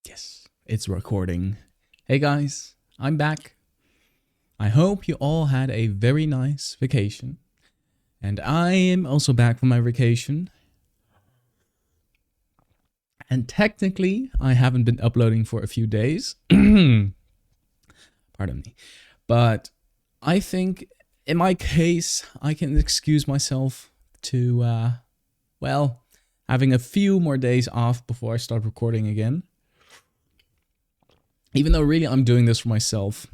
Yes, it's recording. Hey guys, I'm back. I hope you all had a very nice vacation. And I am also back from my vacation. And technically, I haven't been uploading for a few days. Pardon me. But I think in my case, I can excuse myself to, having a few more days off before I start recording again. Even though really I'm doing this for myself,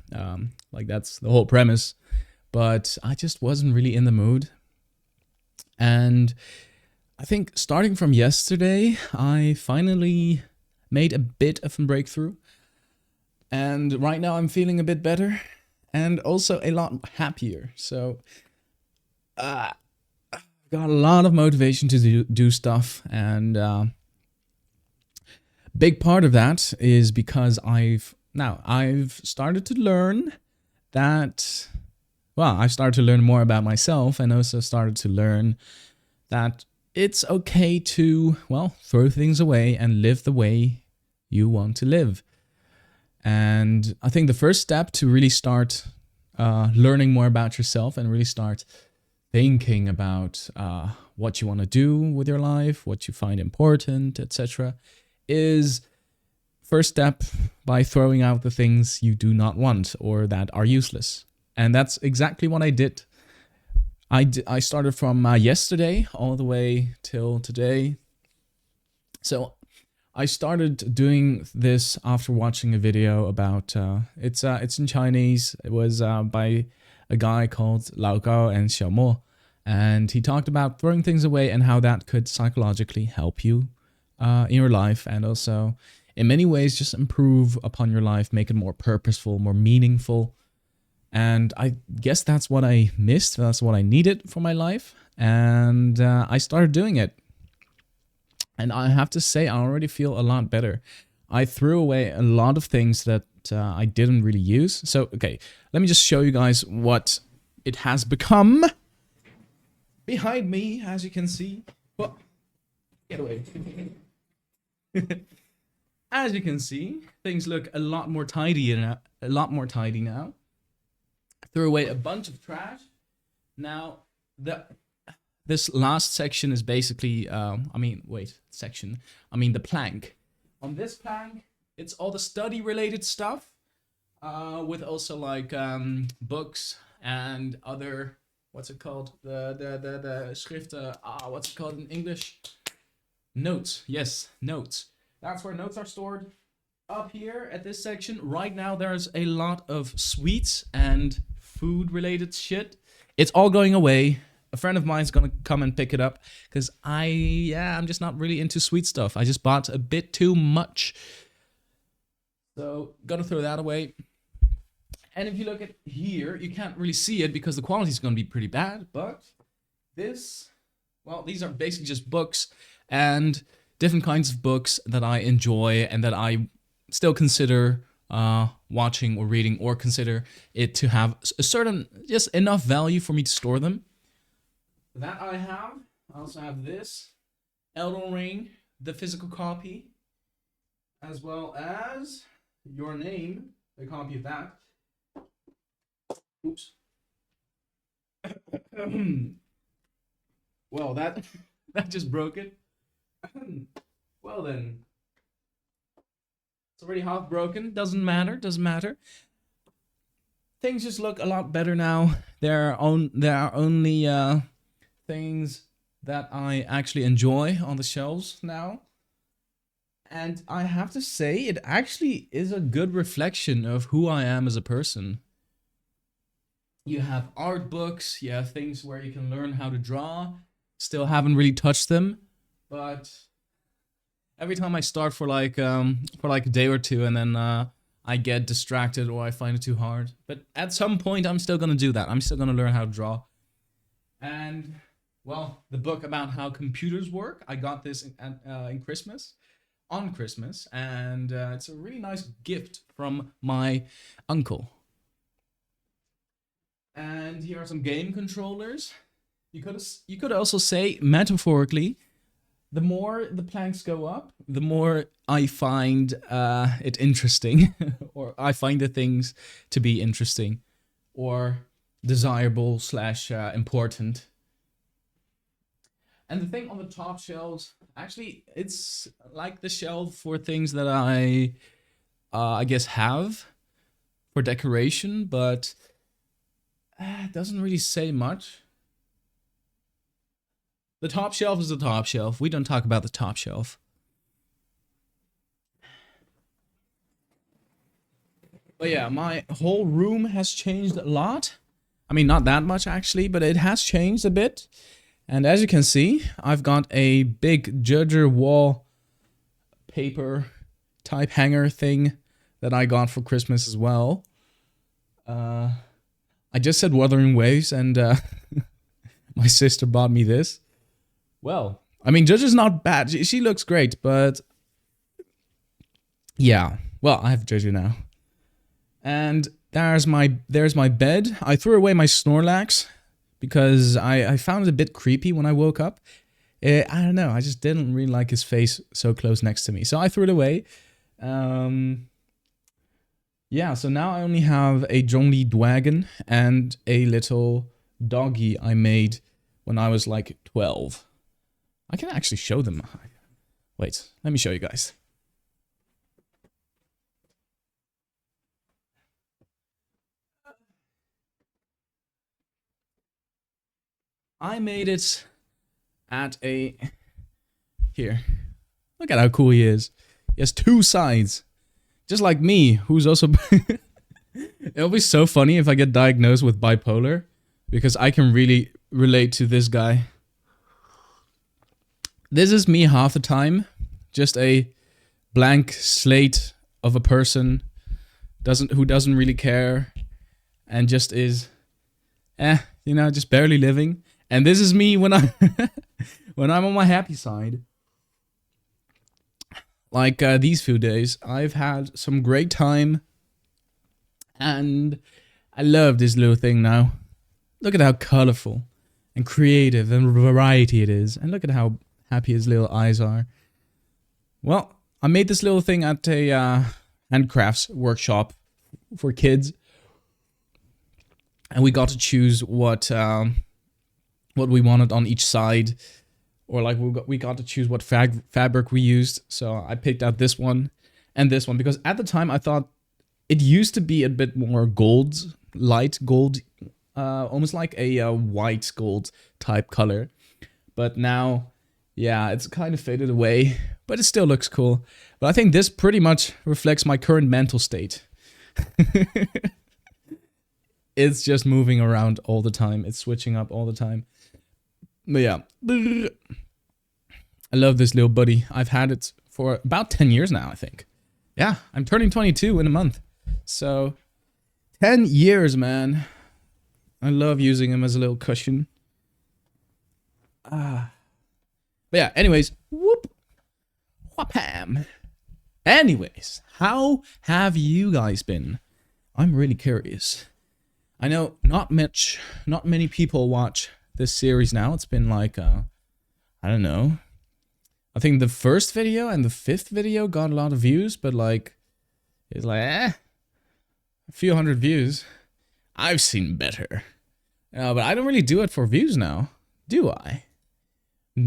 like that's the whole premise, but I just wasn't really in the mood. And I think starting from yesterday, I finally made a bit of a breakthrough. And right now I'm feeling a bit better and also a lot happier. So got a lot of motivation to do stuff, and big part of that is because I've started to learn that, I've started to learn more about myself, and also started to learn that it's okay to, throw things away and live the way you want to live. And I think the first step to really start learning more about yourself and really start thinking about what you want to do with your life, what you find important, etc., is first step by throwing out the things you do not want or that are useless. And that's exactly what I did. I started from yesterday all the way till today. So I started doing this after watching a video about it's in Chinese. It was by a guy called Lao Gao and Xiao Mo, and he talked about throwing things away and how that could psychologically help you in your life, and also in many ways just improve upon your life, make it more purposeful, more meaningful. And I guess that's what I missed. That's what I needed for my life, and I started doing it. And I have to say, I already feel a lot better. I threw away a lot of things that I didn't really use. So, okay, let me just show you guys what it has become. Behind me, as you can see. Well, get away. As you can see, things look a lot more tidy now. Threw away a bunch of trash. Now, this last section is basically, the plank. On this plank, it's all the study-related stuff, with also like books and other, what's it called? The schriften, what's it called in English? Notes. Yes, notes. That's where notes are stored. Up here at this section, right now there's a lot of sweets and food-related shit. It's all going away. A friend of mine's gonna come and pick it up because I'm just not really into sweet stuff. I just bought a bit too much. So, gotta throw that away. And if you look at here, you can't really see it because the quality is gonna be pretty bad, but these are basically just books and different kinds of books that I enjoy and that I still consider watching or reading, or consider it to have a certain, just enough value for me to store them. That I have. I also have this Elden Ring, the physical copy, as well as Your Name, a copy of that. Oops. Well, that just broke it. Well then, it's already half broken. Doesn't matter. Things just look a lot better now. There are only things that I actually enjoy on the shelves now. And I have to say, it actually is a good reflection of who I am as a person. You have art books, you have things where you can learn how to draw. Still haven't really touched them, but every time I start for like a day or two, and then I get distracted or I find it too hard. But at some point, I'm still gonna do that. I'm still gonna learn how to draw. And the book about how computers work, I got this on Christmas, and it's a really nice gift from my uncle. And here are some game controllers. You could also say, metaphorically, the more the planks go up, the more I find it interesting, or I find the things to be interesting, or desirable slash important. And the thing on the top shelves, actually, it's like the shelf for things that I guess have for decoration, but it doesn't really say much. The top shelf is the top shelf. We don't talk about the top shelf. But yeah, my whole room has changed a lot. I mean, not that much actually, but it has changed a bit. And as you can see, I've got a big Judger wall paper type hanger thing that I got for Christmas as well. I just said Wuthering Waves, and my sister bought me this. Well, I mean, Judger's not bad. She looks great, but yeah. Well, I have Judger now. And there's my bed. I threw away my Snorlax because I found it a bit creepy when I woke up. I don't know. I just didn't really like his face so close next to me. So I threw it away. Yeah, so now I only have a Zhongli Dwagon and a little doggy I made when I was like 12. I can actually show them. Wait, let me show you guys. I made it at a... Here. Look at how cool he is. He has two sides. Just like me, who's also... It'll be so funny if I get diagnosed with bipolar, because I can really relate to this guy. This is me half the time. Just a blank slate of a person who doesn't really care and just is, you know, just barely living. And this is me when I when I'm on my happy side. Like these few days, I've had some great time, and I love this little thing now. Look at how colorful and creative and variety it is, and look at how happy his little eyes are. Well, I made this little thing at a handcrafts workshop for kids, and we got to choose what we wanted on each side, or like we got to choose what fabric we used. So I picked out this one and this one because at the time I thought it used to be a bit more gold, light gold, almost like a white gold type color. But now, yeah, it's kind of faded away, but it still looks cool. But I think this pretty much reflects my current mental state. It's just moving around all the time. It's switching up all the time. But yeah, I love this little buddy. I've had it for about 10 years now, I think. Yeah, I'm turning 22 in a month. So, 10 years, man. I love using him as a little cushion. But yeah, anyways, whoop. Whapam. Anyways, how have you guys been? I'm really curious. I know not many people watch this series now. It's been like, I don't know. I think the first video and the 5th video got a lot of views, but like, it's like, a few hundred views. I've seen better. But I don't really do it for views now, do I?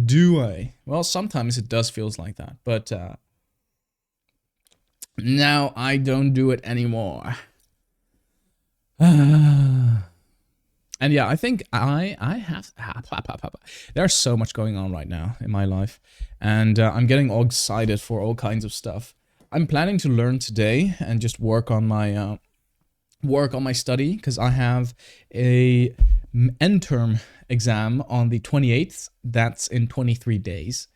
Do I? Well, sometimes it does feels like that, but now I don't do it anymore. And yeah, I think I have... There's so much going on right now in my life. And I'm getting all excited for all kinds of stuff. I'm planning to learn today and just work on my study, because I have a end term exam on the 28th. That's in 23 days.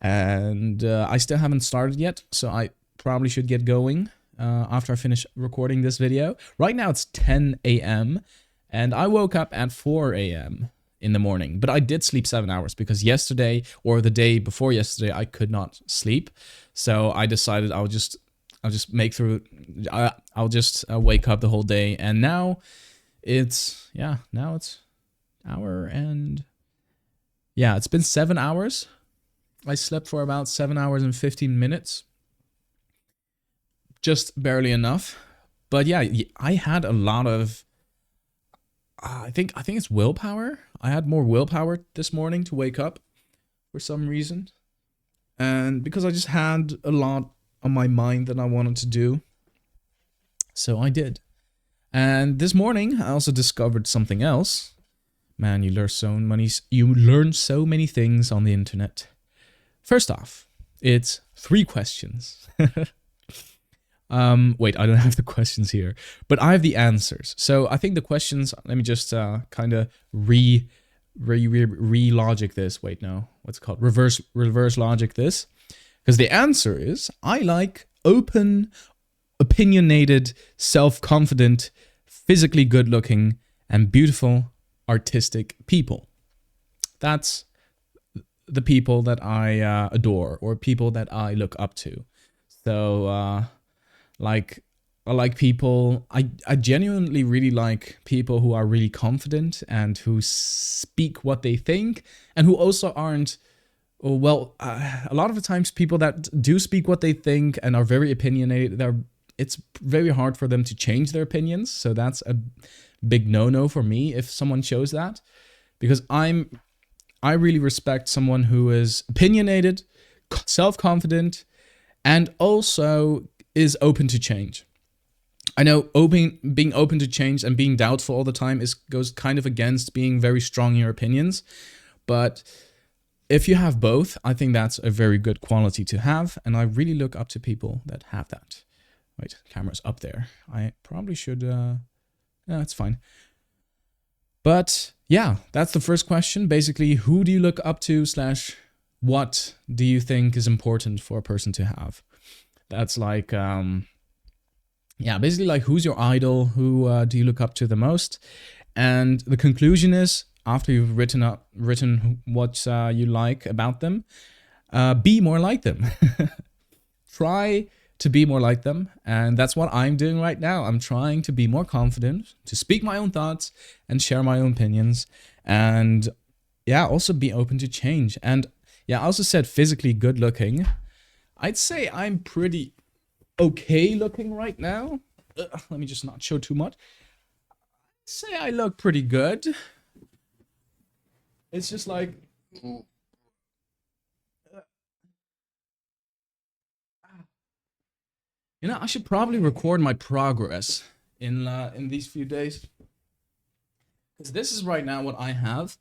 And I still haven't started yet, so I probably should get going after I finish recording this video. Right now it's 10 a.m. and I woke up at 4 a.m. in the morning, but I did sleep 7 hours because yesterday or the day before yesterday I could not sleep. So I decided I'll just make through. I'll just wake up the whole day, and now it's hour and yeah, it's been 7 hours. I slept for about 7 hours and 15 minutes. Just barely enough. But yeah, I had a lot of I think it's willpower. I had more willpower this morning to wake up for some reason. And because I just had a lot on my mind that I wanted to do. So I did. And this morning I also discovered something else. Man, you learn so many things on the internet. First off, it's 3 questions. Wait, I don't have the questions here, but I have the answers. So I think the questions, let me just kind of re-logic this. Wait, no, what's it called? Reverse logic this. Because the answer is, I like open, opinionated, self-confident, physically good-looking, and beautiful, artistic people. That's the people that I adore, or people that I look up to. So, like, I like people, I genuinely really like people who are really confident and who speak what they think, and who also aren't, well, a lot of the times people that do speak what they think and are very opinionated, it's very hard for them to change their opinions. So that's a big no-no for me if someone shows that, because I really respect someone who is opinionated, self-confident, and also is open to change. I know being open to change and being doubtful all the time goes kind of against being very strong in your opinions, but if you have both, I think that's a very good quality to have, and I really look up to people that have that. Wait, camera's up there. I probably should, no, it's fine. But yeah, that's the first question. Basically, who do you look up to / what do you think is important for a person to have? That's like, yeah, basically like who's your idol? Who do you look up to the most? And the conclusion is, after you've written what you like about them, be more like them. Try to be more like them, and that's what I'm doing right now. I'm trying to be more confident, to speak my own thoughts and share my own opinions, and yeah, also be open to change. And yeah, I also said physically good looking. I'd say I'm pretty okay looking right now. Let me just not show too much. I'd say I look pretty good. It's just like, you know, I should probably record my progress in these few days, because this is right now what I have.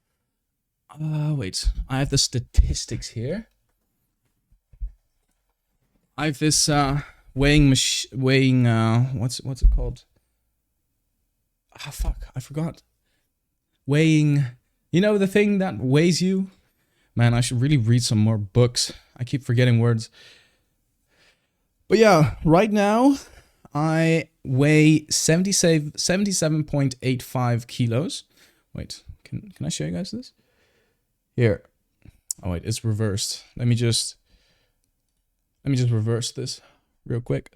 Wait, I have the statistics here. I have this weighing what's it called? Ah, fuck, I forgot. Weighing, you know, the thing that weighs you. Man, I should really read some more books. I keep forgetting words. But yeah, right now I weigh 77.85 kilos. Wait, can I show you guys this? Here. Oh wait, it's reversed. Let me just reverse this real quick.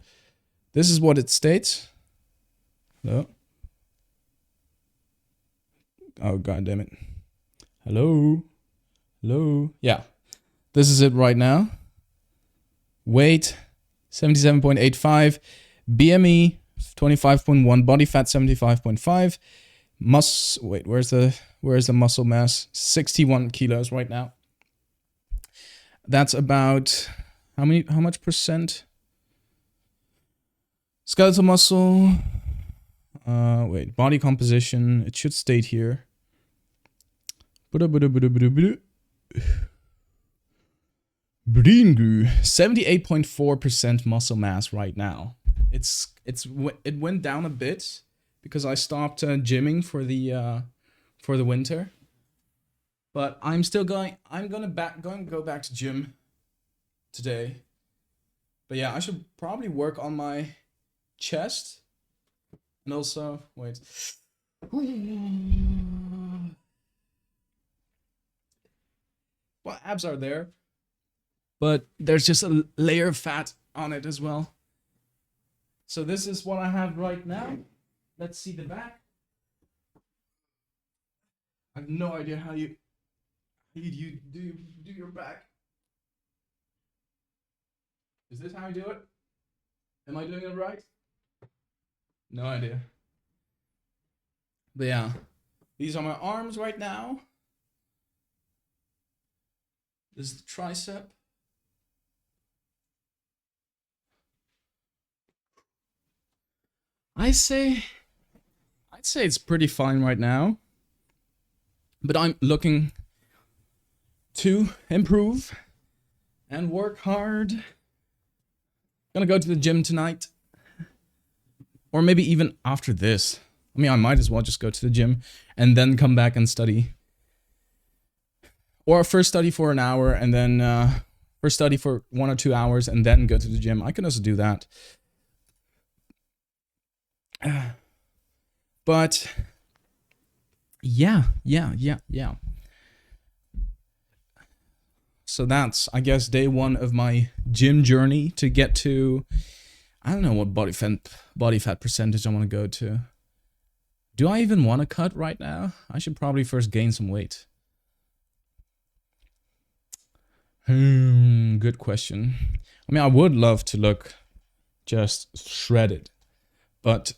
This is what it states. Hello? Oh, god damn it. Hello? Hello? Yeah. This is it right now. Weight 77.85, BME 25.1, body fat 75.5, where's the muscle mass? 61 kilos right now. That's about how much percent? Skeletal muscle. Wait, body composition. It should state here. 78.4% muscle mass right now. It went down a bit because I stopped gymming for the winter. But I'm still going. I'm going to go back to gym today. But yeah, I should probably work on my chest, and also wait. Well, abs are there, but there's just a layer of fat on it as well. So this is what I have right now. Let's see the back. I have no idea how you do your back. Is this how I do it? Am I doing it right? No idea. But yeah, these are my arms right now. This is the tricep. I'd say it's pretty fine right now. But I'm looking to improve and work hard. Gonna go to the gym tonight. Or maybe even after this. I mean, I might as well just go to the gym and then come back and study. Or first study for an hour and then first study for 1 or 2 hours and then go to the gym. I can also do that. But yeah. So that's, I guess, day 1 of my gym journey to get to, I don't know what body fat percentage I want to go to. Do I even want to cut right now? I should probably first gain some weight. Good question. I mean, I would love to look just shredded, but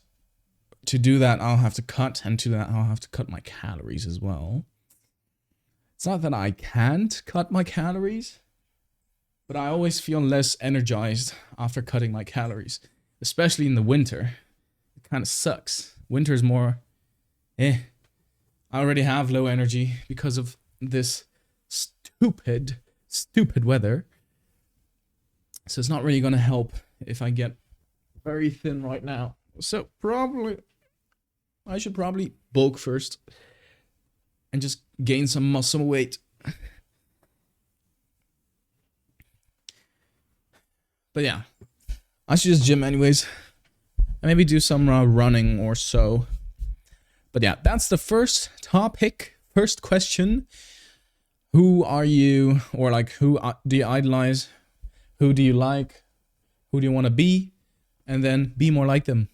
to do that, I'll have to cut, and to that, I'll have to cut my calories as well. It's not that I can't cut my calories, but I always feel less energized after cutting my calories, especially in the winter. It kind of sucks. Winter is more, I already have low energy because of this stupid weather. So it's not really going to help if I get very thin right now. So I should probably bulk first and just gain some muscle weight. But yeah, I should just gym anyways. And maybe do some running or so. But yeah, that's the first topic, first question. Who are you, or like, who do you idolize? Who do you like? Who do you want to be? And then be more like them.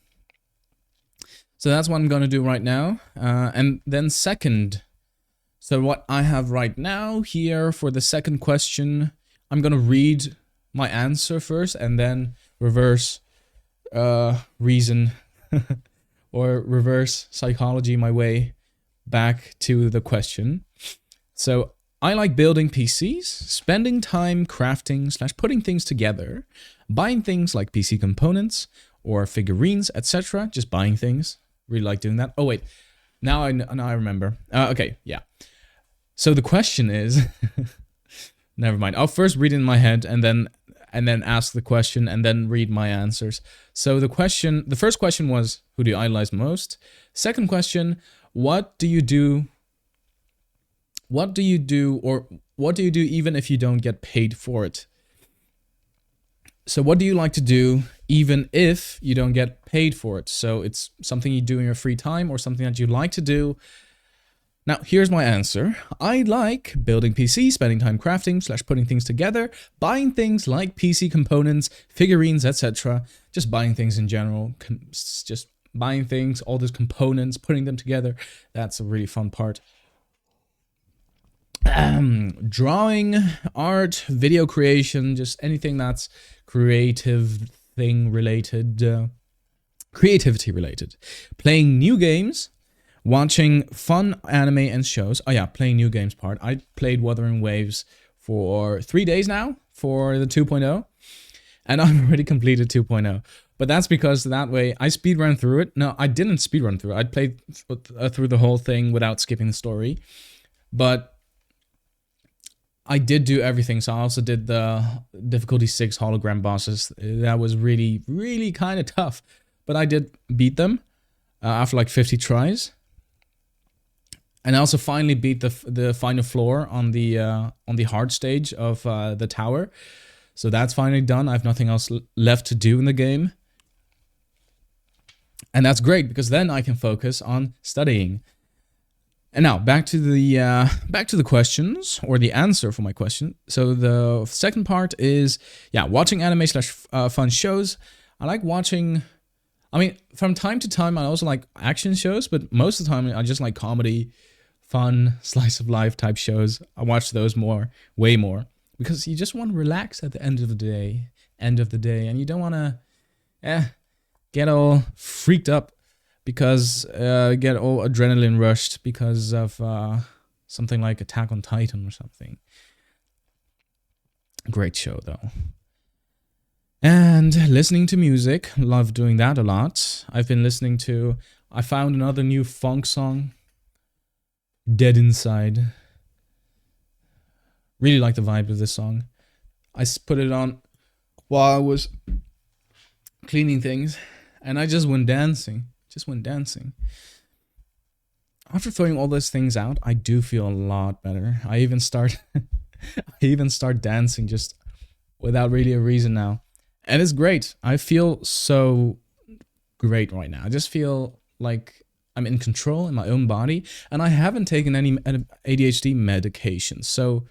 So that's what I'm going to do right now. And then second, so what I have right now here for the second question, I'm going to read my answer first and then reverse reason or reverse psychology my way back to the question. So I like building PCs, spending time crafting / putting things together, buying things like PC components or figurines, etc. Just buying things. Really like doing that. Oh wait, now I remember. Okay, yeah. So the question is, never mind. I'll first read it in my head and then ask the question and then read my answers. So the first question was, who do you idolize most? Second question, what do you do even if you don't get paid for it? So what do you like to do even if you don't get paid for it? So it's something you do in your free time or something that you like to do. Now, here's my answer. I like building PCs, spending time crafting / putting things together, buying things like PC components, figurines, etc. Just buying things in general. Just buying things, all those components, putting them together. That's a really fun part. Drawing, art, video creation, just anything that's creativity related. Playing new games, watching fun anime and shows. Oh yeah, playing new games part. I played Wuthering Waves for 3 days now for the 2.0, and I've already completed 2.0. But that's because that way I speedrun through it. No, I didn't speedrun through it. I played through the whole thing without skipping the story. But I did do everything, so I also did the difficulty 6 hologram bosses. That was really, really kind of tough. But I did beat them after like 50 tries. And I also finally beat the final floor on the hard stage of the tower. So that's finally done. I have nothing else left to do in the game. And that's great, because then I can focus on studying. And now back to the questions, or the answer for my question. So the second part is, yeah, watching anime / fun shows. I like watching, I mean, from time to time I also like action shows, but most of the time I just like comedy, fun, slice of life type shows. I watch those way more, because you just want to relax at the end of the day end of the day, and you don't want to get all freaked up because get all adrenaline rushed because of something like Attack on Titan or something. Great show though. And listening to music, love doing that a lot. I found another new funk song, Dead Inside. Really like the vibe of this song. I put it on while I was cleaning things, and I just went dancing. After throwing all those things out, I do feel a lot better. I even start dancing just without really a reason now. And it's great. I feel so great right now. I just feel like I'm in control in my own body, and I haven't taken any ADHD medication. So,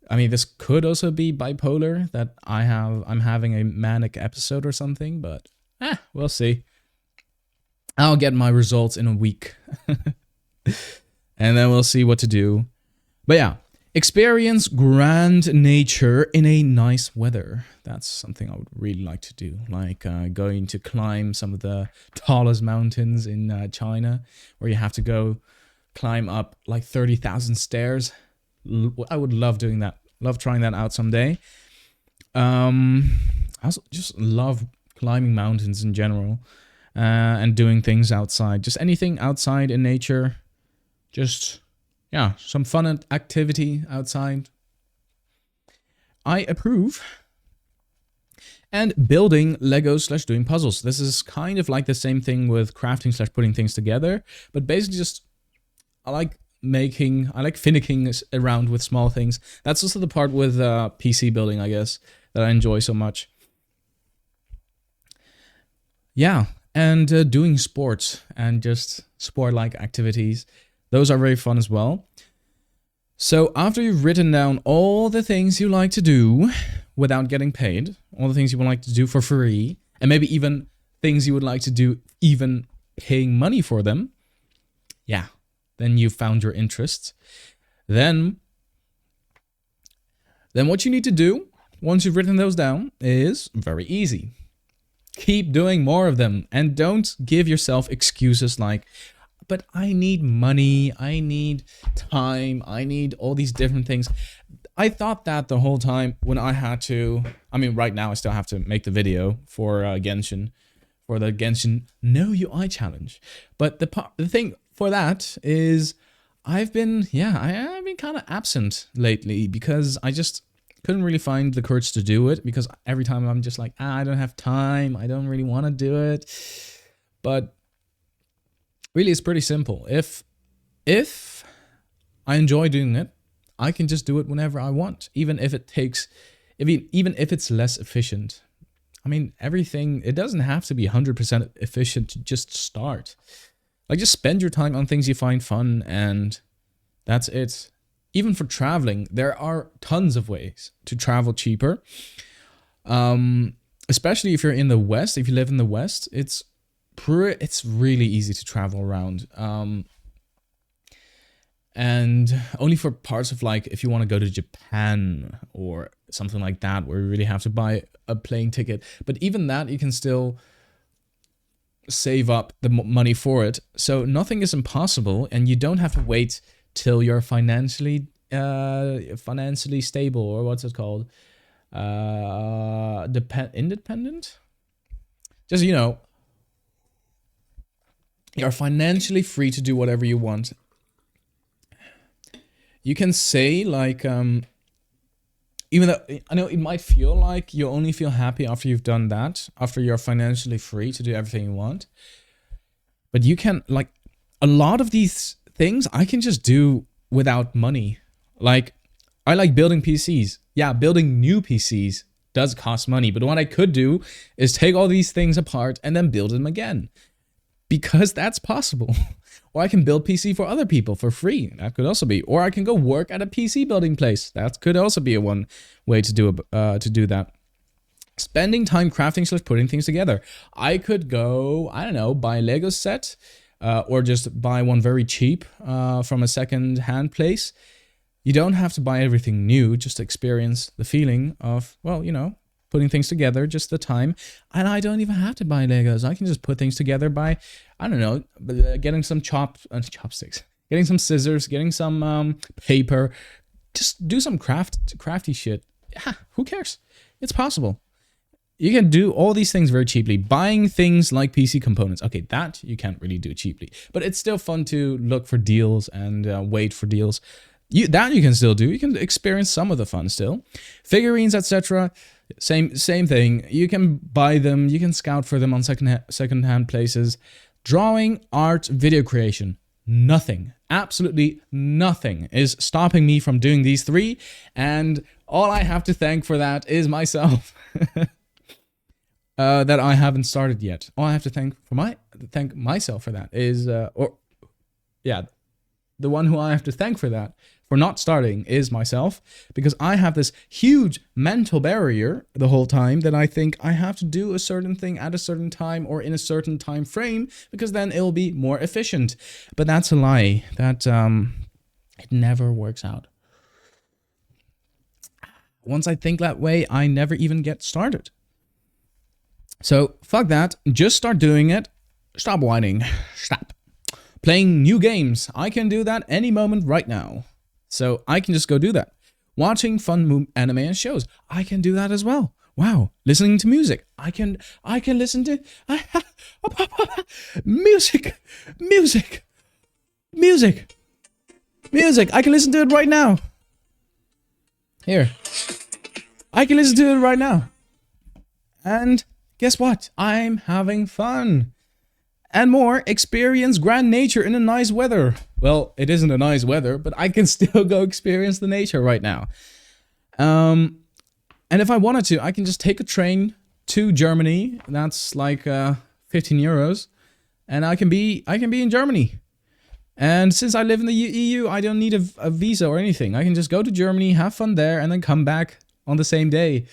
I mean, this could also be bipolar, that I'm having a manic episode or something, but we'll see. I'll get my results in a week. And then we'll see what to do. But yeah, experience grand nature in a nice weather. That's something I would really like to do. Like going to climb some of the tallest mountains in China, where you have to go climb up like 30,000 stairs. I would love doing that. Love trying that out someday. I also just love climbing mountains in general. And doing things outside. Just anything outside in nature. Just, yeah, some fun activity outside. I approve. And building Legos / doing puzzles. This is kind of like the same thing with crafting / putting things together. But basically just, I like finicking around with small things. That's also the part with PC building, I guess, that I enjoy so much. Yeah. And doing sports and just sport-like activities. Those are very fun as well. So after you've written down all the things you like to do without getting paid, all the things you would like to do for free, and maybe even things you would like to do even paying money for them, yeah, then you've found your interests. Then what you need to do, once you've written those down, is very easy. Keep doing more of them, and don't give yourself excuses like, but I need money, I need time, I need all these different things. I thought that the whole time when I had to, I mean, right now I still have to make the video for Genshin, for the Genshin No UI challenge. But the thing for that is I've been kind of absent lately because I just couldn't really find the courage to do it, because every time I'm just like, I don't have time, I don't really want to do it. But really, it's pretty simple. If I enjoy doing it, I can just do it whenever I want, even if it's less efficient. I mean, everything, it doesn't have to be 100% efficient to just start. Like, just spend your time on things you find fun, and that's it. Even for traveling, there are tons of ways to travel cheaper. Especially if you're in the West, if you live in the West, it's really easy to travel around. And only for parts of, like, if you want to go to Japan or something like that, where you really have to buy a plane ticket. But even that, you can still save up the money for it. So nothing is impossible, and you don't have to wait till you're financially stable, or what's it called? Independent? Just, you're financially free to do whatever you want. You can say, like, even though I know it might feel like you only feel happy after you've done that, after you're financially free to do everything you want. But you can, like, a lot of these things I can just do without money. Like, I like building PCs. Yeah, building new PCs does cost money, but what I could do is take all these things apart and then build them again, because that's possible. Or I can build PC for other people for free. That could also be. Or I can go work at a PC building place. That could also be one way to do that. Spending time crafting / putting things together. I could go, I don't know, buy a Lego set, or just buy one very cheap from a second-hand place. You don't have to buy everything new, just to experience the feeling of, well, putting things together, just the time. And I don't even have to buy Legos. I can just put things together by, I don't know, getting some chopsticks, getting some scissors, getting some paper. Just do some crafty shit. Yeah, who cares? It's possible. You can do all these things very cheaply. Buying things like PC components. Okay, that you can't really do cheaply. But it's still fun to look for deals and wait for deals. That you can still do. You can experience some of the fun still. Figurines, etc. Same thing. You can buy them. You can scout for them on secondhand places. Drawing, art, video creation. Nothing. Absolutely nothing is stopping me from doing these three. And all I have to thank for that is myself. That I haven't started yet. All I have to thank myself for that is, the one who I have to thank for that, for not starting, is myself, because I have this huge mental barrier the whole time that I think I have to do a certain thing at a certain time or in a certain time frame, because then it'll be more efficient. But that's a lie. That it never works out. Once I think that way, I never even get started. So, fuck that. Just start doing it. Stop whining. Stop. Playing new games. I can do that any moment right now. So, I can just go do that. Watching fun anime and shows. I can do that as well. Wow. Listening to music. I can listen to... Music. I can listen to it right now. Here. I can listen to it right now. And... guess what? I'm having fun. And more, experience grand nature in a nice weather. Well, it isn't a nice weather, but I can still go experience the nature right now. And if I wanted to, I can just take a train to Germany. That's like 15 euros. And I can be in Germany. And since I live in the EU, I don't need a visa or anything. I can just go to Germany, have fun there, and then come back on the same day.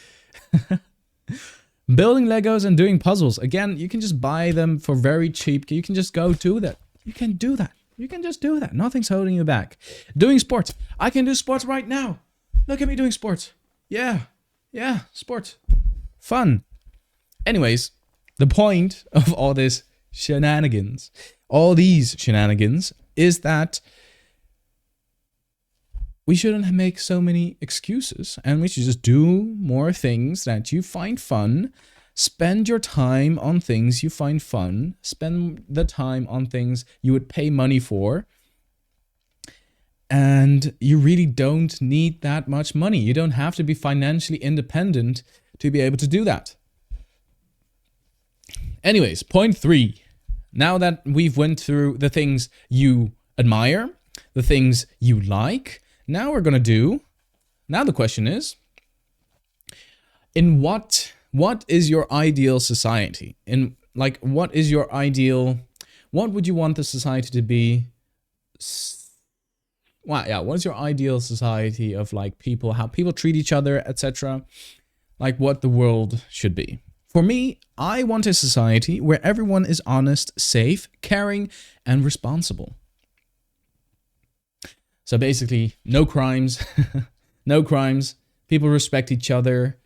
Building Legos and doing puzzles. Again, you can just buy them for very cheap. You can just go do that. You can do that. You can just do that. Nothing's holding you back. Doing sports. I can do sports right now. Look at me doing sports. Yeah, sports. Fun. Anyways, the point of all this shenanigans, all these shenanigans, is that we shouldn't make so many excuses, and we should just do more things that you find fun. Spend your time on things you find fun. Spend the time on things you would pay money for. And you really don't need that much money. You don't have to be financially independent to be able to do that. Anyways, point 3. Now that we've went through the things you admire, the things you like, now we're going to do, now the question is, in what is your ideal society? What would you want the society to be? What is your ideal society of like people, how people treat each other, etc.? Like what the world should be. For me, I want a society where everyone is honest, safe, caring, and responsible. So basically, no crimes, no crimes. People respect each other.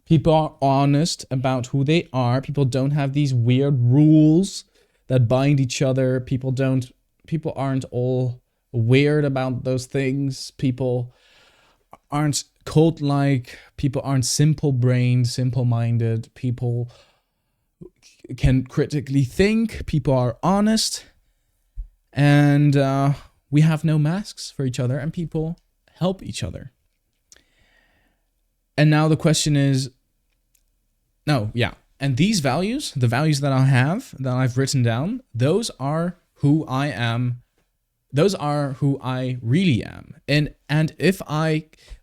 People are honest about who they are. People don't have these weird rules that bind each other. People aren't all weird about those things. People aren't cult-like. People aren't simple-brained, simple-minded. People can critically think. People are honest. And we have no masks for each other, and people help each other. And now the question is, and these values, the values that I have, that I've written down, those are who I am. Those are who I really am. And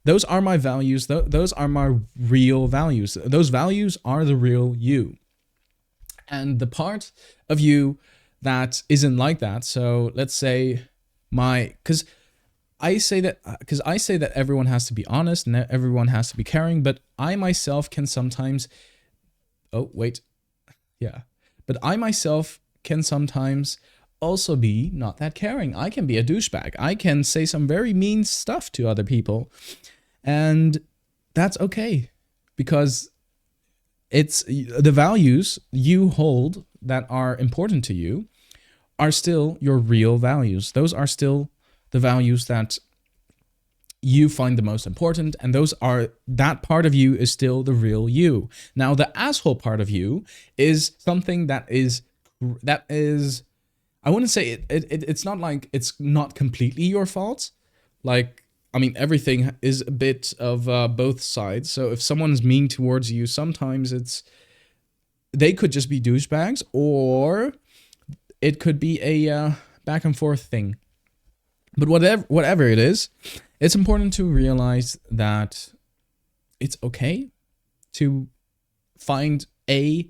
those are my values. Those are my real values. Those values are the real you. And the part of you that isn't like that, so let's say because I say that everyone has to be honest and everyone has to be caring, but I myself can sometimes, but I myself can sometimes also be not that caring. I can be a douchebag. I can say some very mean stuff to other people, and that's okay, because it's the values you hold that are important to you are still your real values. Those are still the values that you find the most important, and those are, that part of you is still the real you. Now the asshole part of you is something that is I wouldn't say it's not like it's not completely your fault. Like, I mean, everything is a bit of both sides. So if someone's mean towards you, sometimes they could just be douchebags, or it could be a back and forth thing. But whatever it is, it's important to realize that it's okay to find A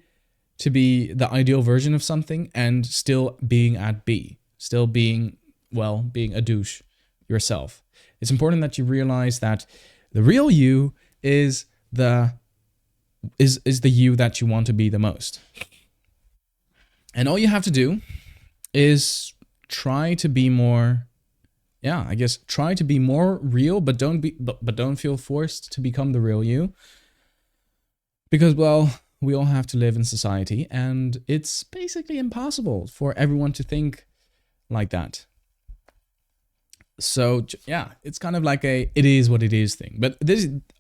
to be the ideal version of something and still being at B, still being, well, being a douche yourself. It's important that you realize that the real you is the you that you want to be the most. And all you have to do is try to be more, yeah, I guess try to be more real, but don't feel forced to become the real you. Because, well, we all have to live in society, and it's basically impossible for everyone to think like that. So yeah, it's kind of like a it is what it is thing. But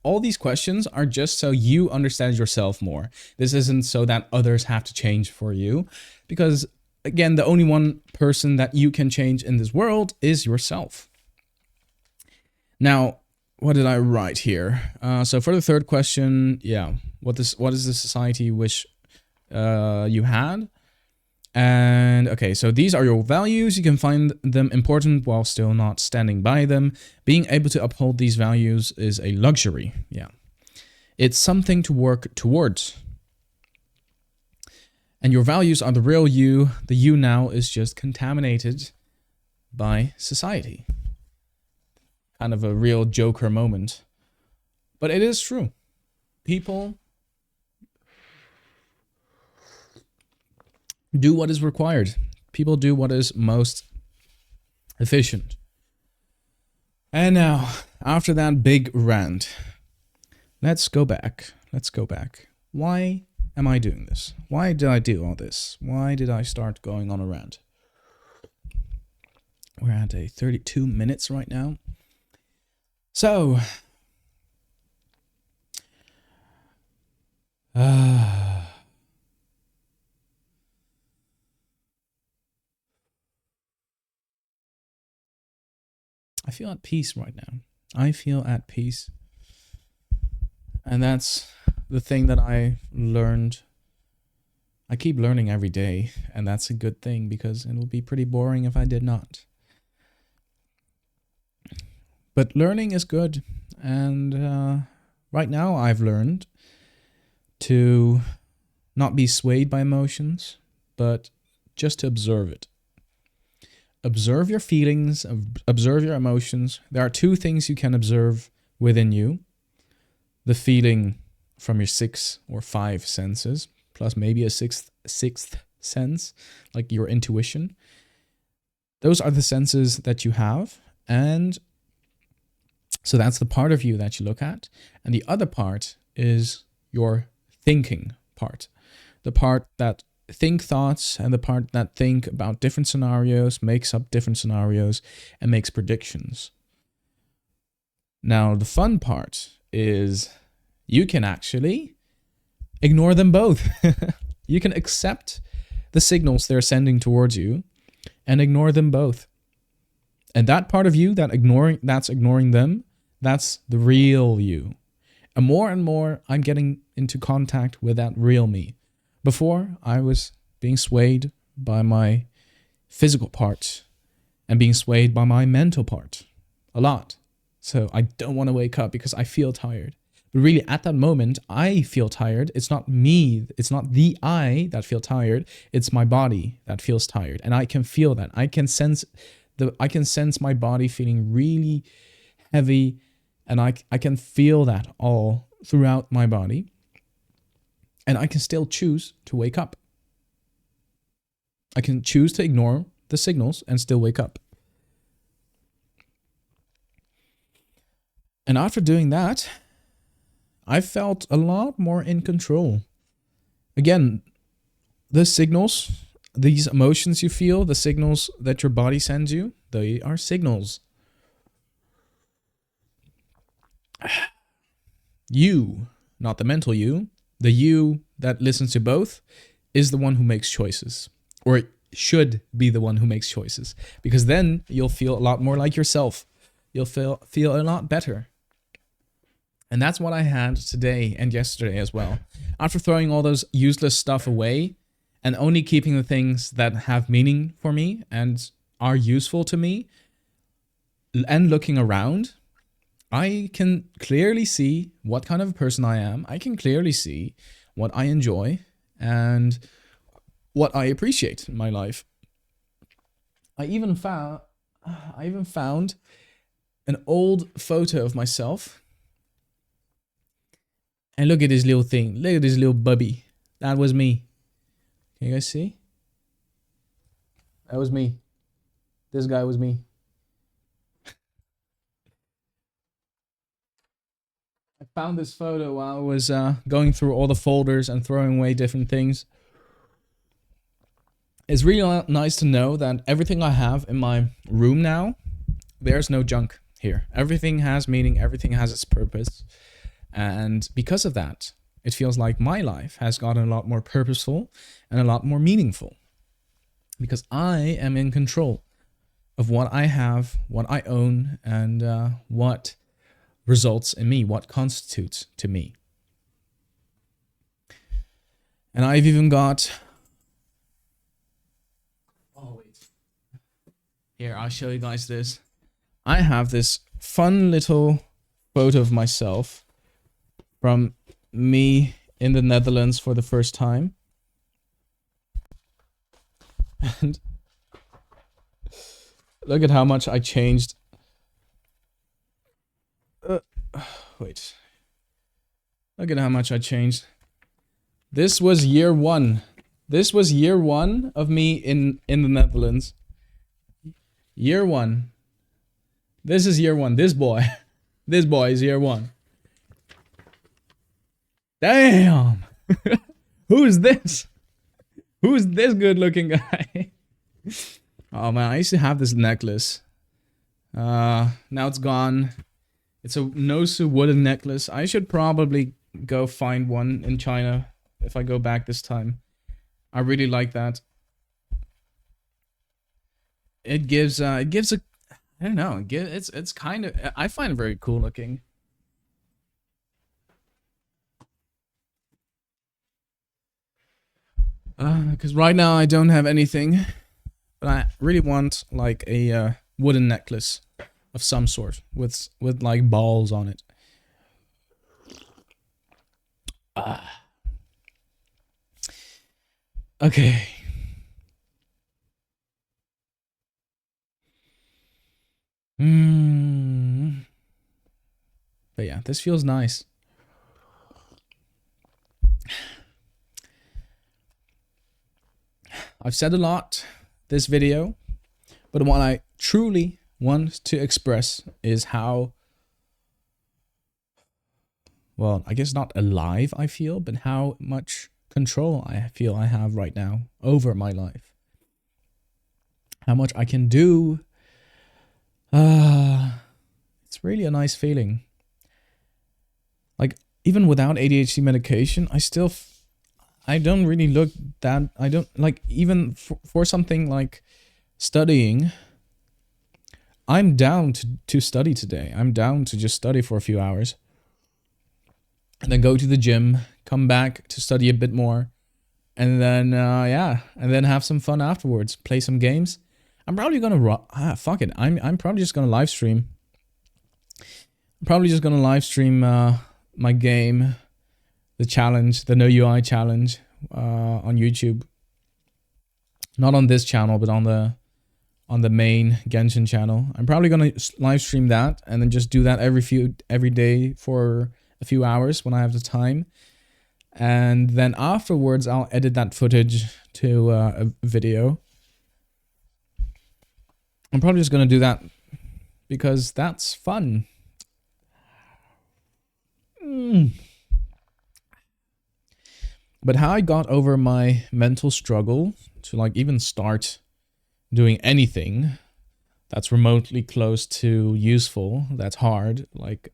all these questions are just so you understand yourself more. This isn't so that others have to change for you, because again, the only one person that you can change in this world is yourself. Now, what did I write here? So for the third question, yeah, what is the society wish you had? And okay, so these are your values. You can find them important while still not standing by them. Being able to uphold these values is a luxury. Yeah, it's something to work towards. And your values are the real you. The you now is just contaminated by society. Kind of a real Joker moment. But it is true. People do what is required. People do what is most efficient. And now, after that big rant, let's go back. Why am I doing this? Why did I do all this? Why did I start going on a rant? We're at a 32 minutes right now. So, I feel at peace right now. I feel at peace. And that's the thing that I learned. I keep learning every day, and that's a good thing, because it would be pretty boring if I did not. But learning is good, and right now I've learned to not be swayed by emotions, but just to observe it. Observe your feelings, observe your emotions. There are two things you can observe within you. The feeling from your 6 or 5 senses, plus maybe a sixth sense, like your intuition. Those are the senses that you have, and so that's the part of you that you look at. And the other part is your thinking part. The part that think thoughts, and the part that think about different scenarios, makes up different scenarios, and makes predictions. Now, the fun part is you can actually ignore them both. You can accept the signals they're sending towards you and ignore them both. And that part of you that's ignoring them, that's the real you. And more I'm getting into contact with that real me. Before, I was being swayed by my physical part and being swayed by my mental part a lot. So I don't want to wake up because I feel tired. But really, at that moment, I feel tired. It's not me. It's not the I that feel tired. It's my body that feels tired. And I can feel that. I can sense my body feeling really heavy. And I can feel that all throughout my body. And I can still choose to wake up. I can choose to ignore the signals and still wake up. And after doing that, I felt a lot more in control. Again, the signals, these emotions you feel, the signals that your body sends you, they are signals. You, not the mental you, the you that listens to both, is the one who makes choices. Or it should be the one who makes choices. Because then you'll feel a lot more like yourself. You'll feel a lot better. And that's what I had today and yesterday as well. After throwing all those useless stuff away and only keeping the things that have meaning for me and are useful to me, and looking around, I can clearly see what kind of a person I am. I can clearly see what I enjoy and what I appreciate in my life. I even found an old photo of myself. And look at this little thing. Look at this little bubby. That was me. Can you guys see? That was me. This guy was me. I found this photo while I was going through all the folders and throwing away different things. It's really nice to know that everything I have in my room now, there's no junk here. Everything has meaning. Everything has its purpose. And because of that, it feels like my life has gotten a lot more purposeful and a lot more meaningful. Because I am in control of what I have, what I own, and what results in me, what constitutes to me. And I've even got... Oh, wait. Here, I'll show you guys this. I have this fun little photo of myself from me in the Netherlands for the first time. And look at how much I changed. Wait. Look at how much I changed. This was year one. This was year one of me in the Netherlands. Year one. This is year one. This boy. This boy is year one. Damn! Who's this? Who's this good looking guy? Oh man, I used to have this necklace. Now it's gone. It's a Nosu wooden necklace. I should probably go find one in China if I go back this time. I really like that. It gives a, I don't know, it's kind of, I find it very cool looking. Because right now I don't have anything, but I really want like a wooden necklace of some sort with like balls on it. Okay. But yeah, this feels nice. I've said a lot this video, but what I truly want to express is how, well, I guess not alive I feel, but how much control I feel I have right now over my life. How much I can do. It's really a nice feeling. Like, even without ADHD medication, I don't really look that, I don't, like, even for something like studying, I'm down to study today. I'm down to just study for a few hours. And then go to the gym, come back to study a bit more. And then, yeah, and then have some fun afterwards. Play some games. I'm probably gonna, fuck it. I'm probably just gonna live stream. I'm probably just gonna live stream my game, the challenge, the No UI challenge, on YouTube. Not on this channel, but on the main Genshin channel. I'm probably gonna live stream that and then just do that every day for a few hours when I have the time. And then afterwards, I'll edit that footage to a video. I'm probably just gonna do that because that's fun. But how I got over my mental struggle to like even start doing anything that's remotely close to useful, that's hard, like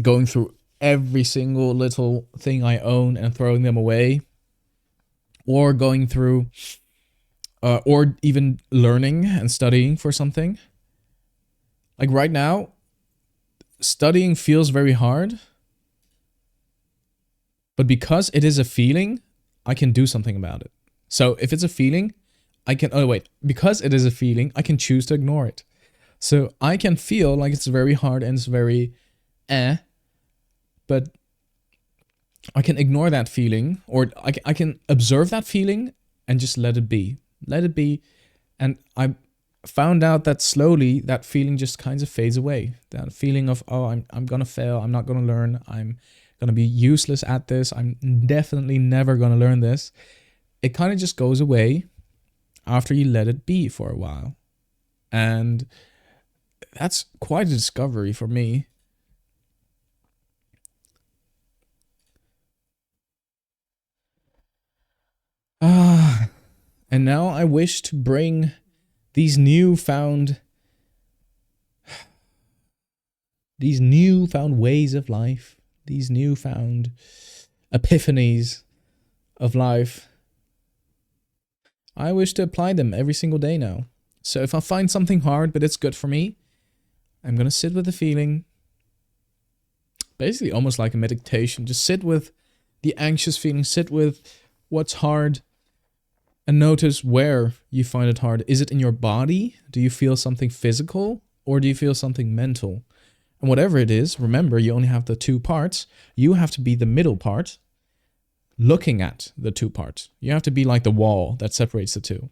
going through every single little thing I own and throwing them away, or going through, or even learning and studying for something. Like right now, studying feels very hard, but because it is a feeling, I can do something about it. So if it's a feeling, because it is a feeling, I can choose to ignore it. So I can feel like it's very hard and it's very but I can ignore that feeling, or I can observe that feeling and just let it be. Let it be. And I found out that slowly that feeling just kind of fades away. That feeling of, oh, I'm gonna fail, I'm not gonna learn, I'm gonna be useless at this, I'm definitely never gonna learn this. It kind of just goes away after you let it be for a while. And that's quite a discovery for me. And now I wish to bring these newfound ways of life, these newfound epiphanies of life. I wish to apply them every single day now. So if I find something hard, but it's good for me, I'm going to sit with the feeling. Basically almost like a meditation. Just sit with the anxious feeling, sit with what's hard, and notice where you find it hard. Is it in your body? Do you feel something physical? Or do you feel something mental? And whatever it is, remember, you only have the two parts. You have to be the middle part, looking at the two parts. You have to be like the wall that separates the two.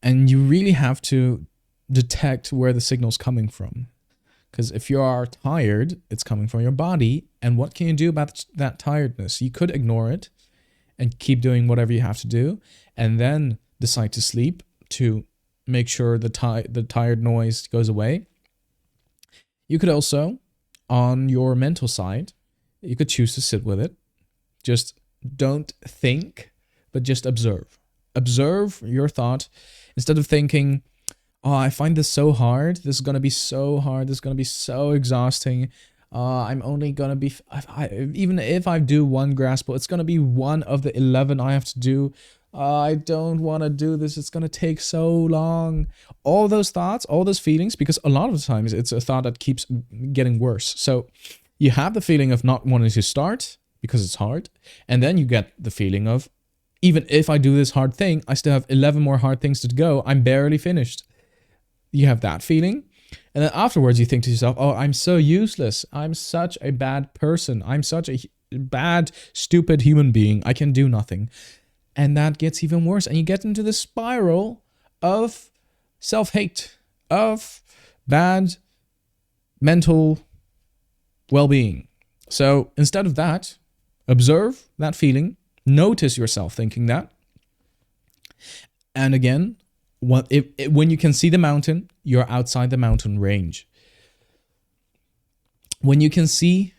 And you really have to detect where the signal's coming from. Because if you are tired, it's coming from your body. And what can you do about that tiredness? You could ignore it and keep doing whatever you have to do, and then decide to sleep to make sure the tired noise goes away. You could also, on your mental side, you could choose to sit with it. Just don't think, but just observe. Observe your thought instead of thinking, oh, I find this so hard. This is going to be so hard. This is going to be so exhausting. I'm only going to be, even if I do one grasp, it's going to be one of the 11 I have to do. I don't want to do this. It's going to take so long. All those thoughts, all those feelings, because a lot of the times it's a thought that keeps getting worse. So you have the feeling of not wanting to start because it's hard. And then you get the feeling of, even if I do this hard thing, I still have 11 more hard things to go. I'm barely finished. You have that feeling. And then afterwards you think to yourself, oh, I'm so useless. I'm such a bad person. I'm such a bad, stupid human being. I can do nothing. And that gets even worse. And you get into this spiral of self-hate, of bad mental well-being. So instead of that, observe that feeling. Notice yourself thinking that. And again, when you can see the mountain, you're outside the mountain range. When you can see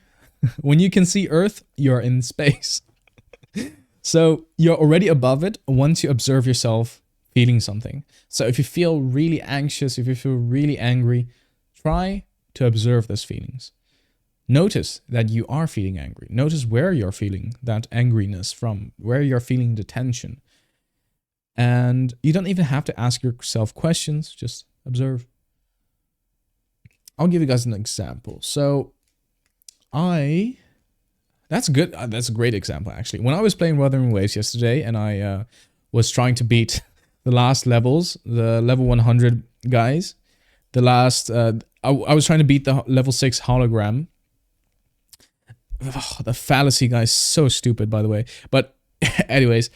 Earth, you're in space. So you're already above it once you observe yourself feeling something. So if you feel really anxious, if you feel really angry, try to observe those feelings. Notice that you are feeling angry. Notice where you're feeling that angriness from, where you're feeling the tension. And you don't even have to ask yourself questions, just observe. I'll give you guys an example. So that's good. That's a great example, actually. When I was playing Wuthering Waves yesterday and I was trying to beat the last levels, the level 100 guys, I was trying to beat the level 6 hologram. Oh, the fallacy guy is so stupid, by the way. But anyways,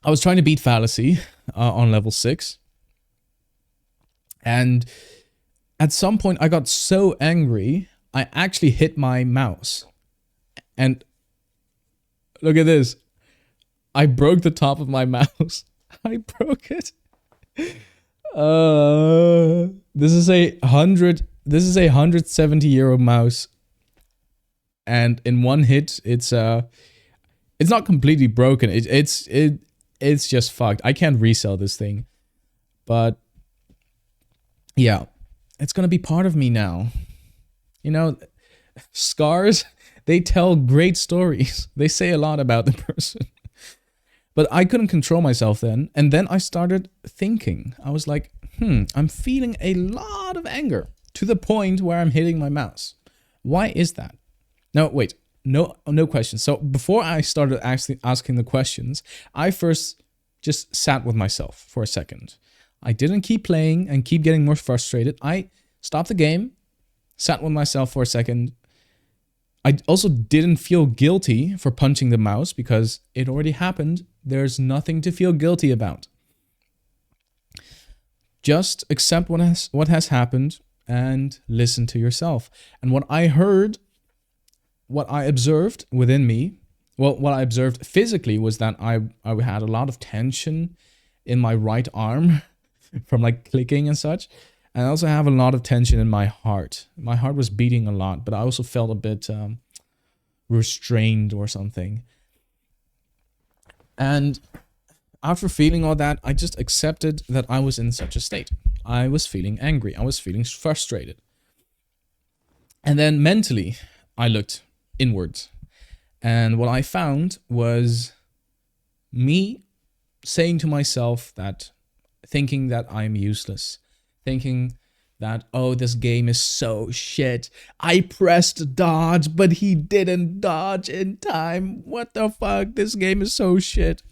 I was trying to beat fallacy on level 6. And at some point I got so angry, I actually hit my mouse. And look at this. I broke the top of my mouse. I broke it. This is a 170-euro mouse. and in one hit, it's not completely broken. It's just fucked. I can't resell this thing, but yeah, it's gonna be part of me now. You know, scars, they tell great stories. They say a lot about the person. But I couldn't control myself then. And then I started thinking. I was like, I'm feeling a lot of anger to the point where I'm hitting my mouse. Why is that? No, wait. No questions. So before I started asking the questions, I first just sat with myself for a second. I didn't keep playing and keep getting more frustrated. I stopped the game, sat with myself for a second. I also didn't feel guilty for punching the mouse because it already happened. There's nothing to feel guilty about. Just accept what has happened and listen to yourself. And what I heard, what I observed within me, well, what I observed physically was that I had a lot of tension in my right arm from like clicking and such. And I also have a lot of tension in my heart. My heart was beating a lot, but I also felt a bit restrained or something. And after feeling all that, I just accepted that I was in such a state. I was feeling angry. I was feeling frustrated. And then mentally, I looked inwards. And what I found was me saying to myself that, thinking that I'm useless. Thinking that, oh, this game is so shit. I pressed dodge, but he didn't dodge in time. What the fuck? This game is so shit.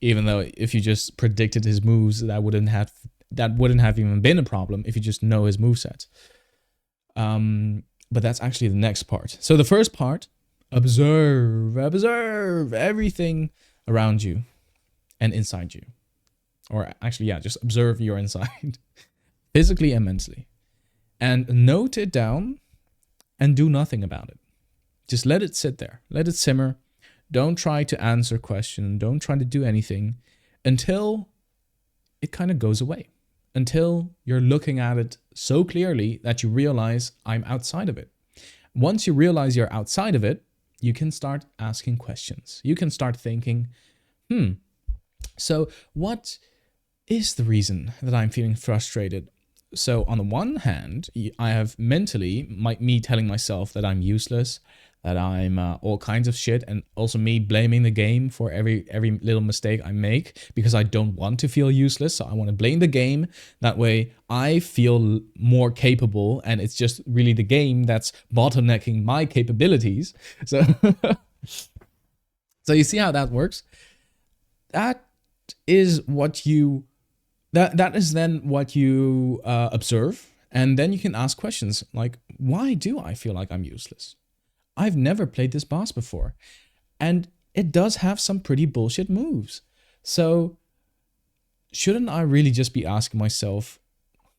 Even though if you just predicted his moves, that wouldn't have even been a problem if you just know his moveset. But that's actually the next part. So the first part, observe everything around you and inside you. Or actually, yeah, just observe your inside. Physically and mentally. And note it down and do nothing about it. Just let it sit there. Let it simmer. Don't try to answer questions. Don't try to do anything until it kind of goes away. Until you're looking at it so clearly that you realize I'm outside of it. Once you realize you're outside of it, you can start asking questions. You can start thinking, so what is the reason that I'm feeling frustrated? So on the one hand, I have mentally me telling myself that I'm useless, that I'm all kinds of shit, and also me blaming the game for every little mistake I make because I don't want to feel useless. So I want to blame the game. That way I feel more capable, and it's just really the game that's bottlenecking my capabilities. So, so you see how that works? That is what you... That is then what you observe, and then you can ask questions like, why do I feel like I'm useless? I've never played this boss before, and it does have some pretty bullshit moves. So shouldn't I really just be asking myself,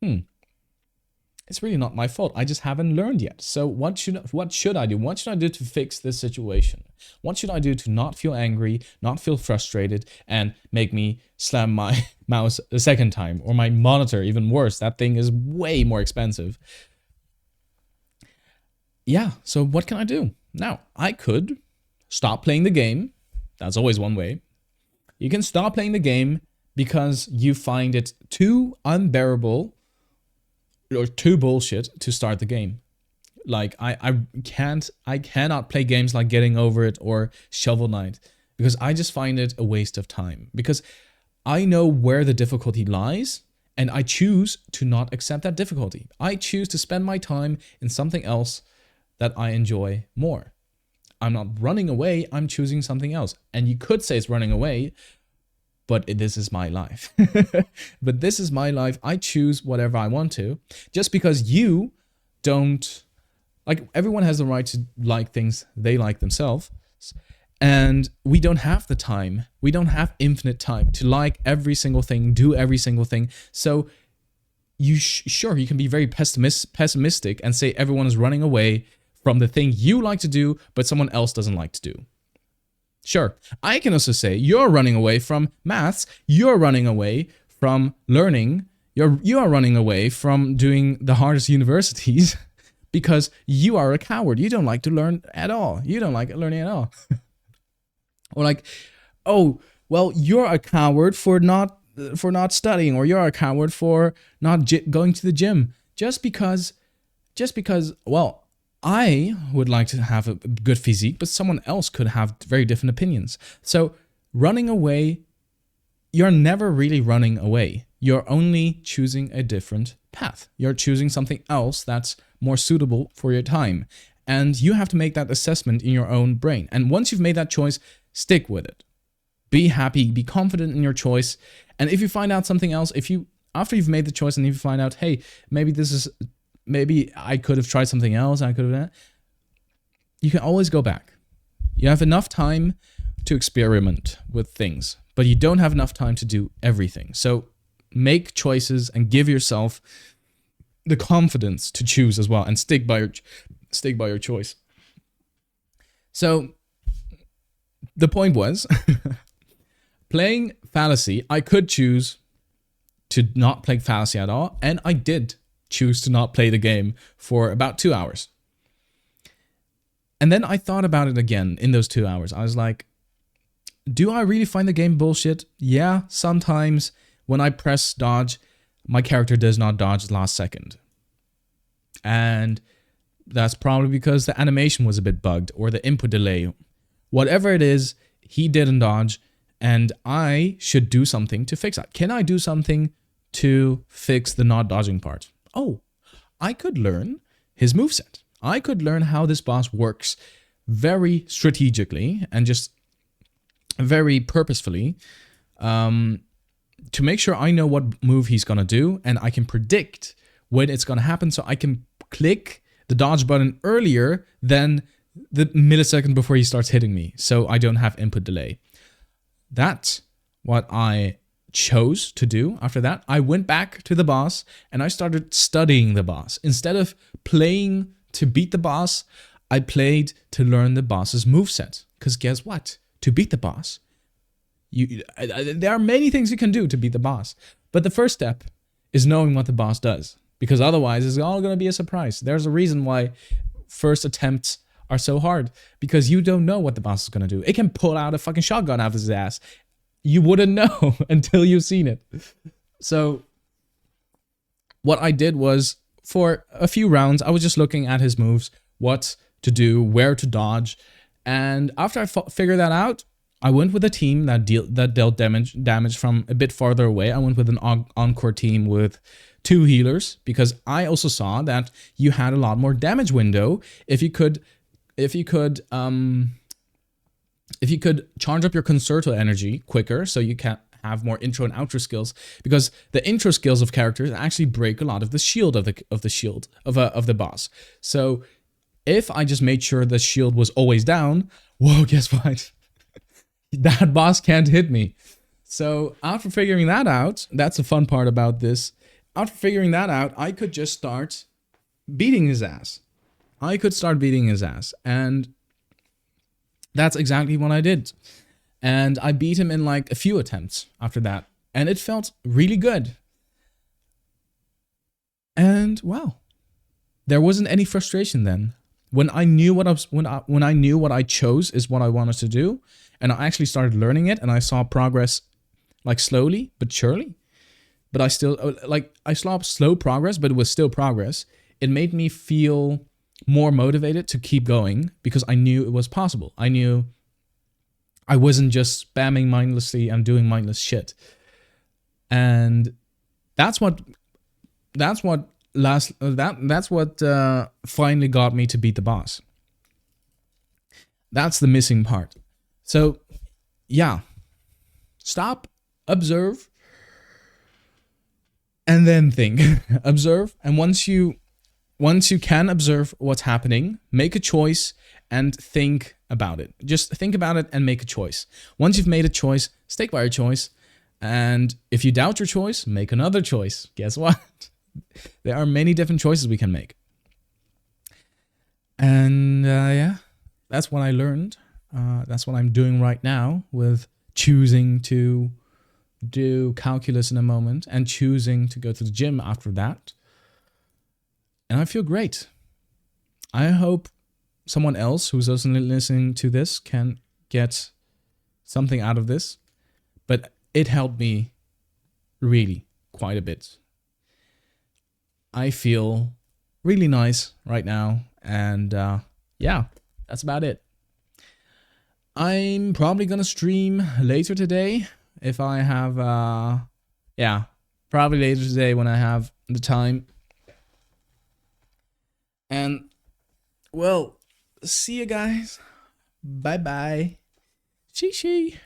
it's really not my fault. I just haven't learned yet. So what should I do? What should I do to fix this situation? What should I do to not feel angry, not feel frustrated, and make me slam my mouse a second time? Or my monitor, even worse. That thing is way more expensive. Yeah, so what can I do? Now, I could stop playing the game. That's always one way. You can stop playing the game because you find it too unbearable or too bullshit to start the game. Like, I cannot play games like Getting Over It or Shovel Knight because I just find it a waste of time. Because I know where the difficulty lies, and I choose to not accept that difficulty. I choose to spend my time in something else that I enjoy more. I'm not running away, I'm choosing something else. And you could say it's running away, but this is my life. But this is my life. I choose whatever I want to. Just because you don't... Like, everyone has the right to like things they like themselves. And we don't have the time. We don't have infinite time to like every single thing, do every single thing. So sure, you can be very pessimistic and say everyone is running away from the thing you like to do, but someone else doesn't like to do. Sure, I can also say you're running away from maths, you're running away from learning, you are running away from doing the hardest universities, because you are a coward. You don't like to learn at all. You don't like learning at all. Or like, oh, well, you're a coward for not studying, or you're a coward for not going to the gym. Just because, well, I would like to have a good physique, but someone else could have very different opinions. So running away, you're never really running away. You're only choosing a different path. You're choosing something else that's more suitable for your time. And you have to make that assessment in your own brain. And once you've made that choice, stick with it. Be happy, be confident in your choice. And if you find out something else, after you've made the choice and if you find out, hey, maybe I could have tried something else, you can always go back. You have enough time to experiment with things, but you don't have enough time to do everything. So make choices and give yourself the confidence to choose as well, and stick by your choice. So the point was, playing Fallacy, I could choose to not play Fallacy at all, and I did choose to not play the game for about 2 hours. And then I thought about it again in those 2 hours. I was like, do I really find the game bullshit? Yeah, sometimes when I press dodge, my character does not dodge the last second. And that's probably because the animation was a bit bugged, or the input delay. Whatever it is, he didn't dodge, and I should do something to fix that. Can I do something to fix the not dodging part? Oh, I could learn his moveset. I could learn how this boss works very strategically and just very purposefully, to make sure I know what move he's going to do, and I can predict when it's going to happen, so I can click the dodge button earlier than the millisecond before he starts hitting me, so I don't have input delay. That's what I chose to do. After that, I went back to the boss and I started studying the boss. Instead of playing to beat the boss, I played to learn the boss's moveset. Because guess what? To beat the boss, there are many things you can do to beat the boss. But the first step is knowing what the boss does. Because otherwise, it's all going to be a surprise. There's a reason why first attempts are so hard. Because you don't know what the boss is going to do. It can pull out a fucking shotgun out of his ass. You wouldn't know until you've seen it. So what I did was, for a few rounds, I was just looking at his moves, what to do, where to dodge. And after I figured that out, I went with a team that dealt damage from a bit farther away. I went with an encore team with 2 healers, because I also saw that you had a lot more damage window if you could charge up your concerto energy quicker, so you can have more intro and outro skills, because the intro skills of characters actually break a lot of the shield of the boss. So if I just made sure the shield was always down, whoa, guess what? That boss can't hit me. So after figuring that out, that's the fun part about this. After figuring that out, I could just start beating his ass. And that's exactly what I did. And I beat him in like a few attempts after that. And it felt really good. And wow, there wasn't any frustration then. When I knew what I knew what I chose is what I wanted to do, and I actually started learning it, and I saw progress, like slowly but surely. But I still I saw slow progress, but it was still progress. It made me feel more motivated to keep going, because I knew it was possible. I knew I wasn't just spamming mindlessly and doing mindless shit. And that's what finally got me to beat the boss. That's the missing part. So yeah, stop, observe, and then think. Observe, and once you can observe what's happening, make a choice and think about it. Just think about it and make a choice. Once you've made a choice, stick by your choice. And if you doubt your choice, make another choice. Guess what? There are many different choices we can make. And yeah, that's what I learned. That's what I'm doing right now, with choosing to do calculus in a moment and choosing to go to the gym after that. And I feel great. I hope someone else who's also listening to this can get something out of this. But it helped me really quite a bit. I feel really nice right now. And yeah, that's about it. I'm probably gonna stream later today if I have, yeah, probably later today when I have the time. And, well, see you guys. Bye bye. Shee.